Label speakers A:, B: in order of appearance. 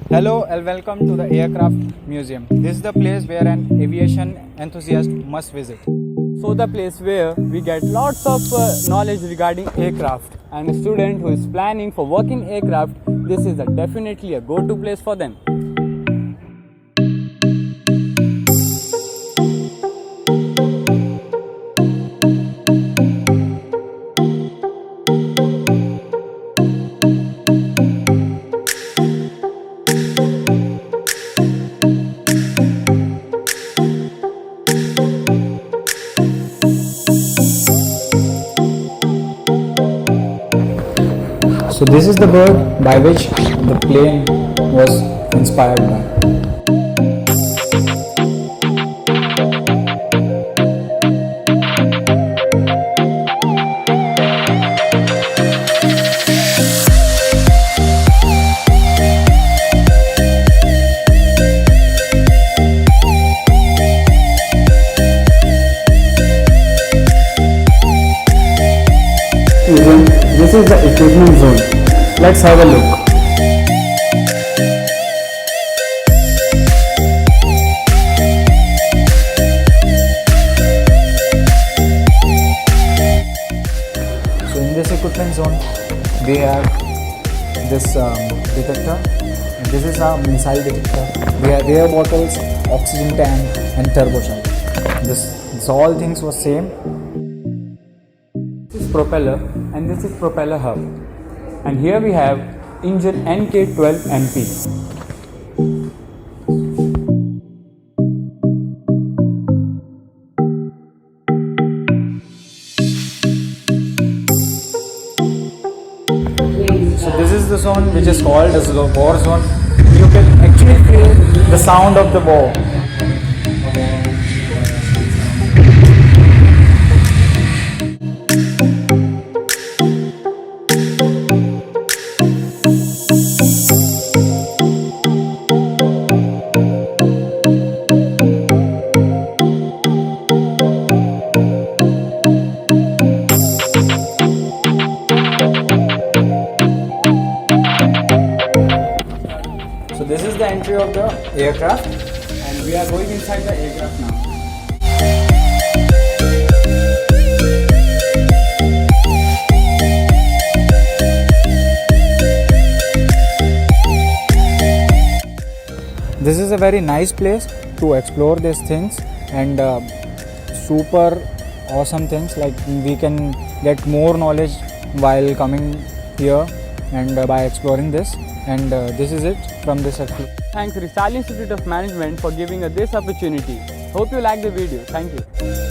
A: Hello and welcome to the Aircraft Museum. This is the place where an aviation enthusiast must visit. So the place where we get lots of knowledge regarding aircraft, and a student who is planning for working aircraft, this is definitely a go-to place for them. So this is the bird by which the plane was inspired by. This is the equipment zone. Let's have a look. So in this equipment zone, we have this detector. This is a missile detector. We have air bottles, oxygen tank, and turbocharger. This all things were same. This is propeller, and this is propeller hub. And here we have engine NK12MP. So this is the zone which is called as the war zone. You can actually feel the sound of the war. So this is the entry of the aircraft, and we are going inside the aircraft now. This is a very nice place to explore these things, and super awesome things, like we can get more knowledge while coming here and by exploring this. And this is it from this explore. Thanks Risali Institute of Management for giving us this opportunity. Hope you like the video. Thank you.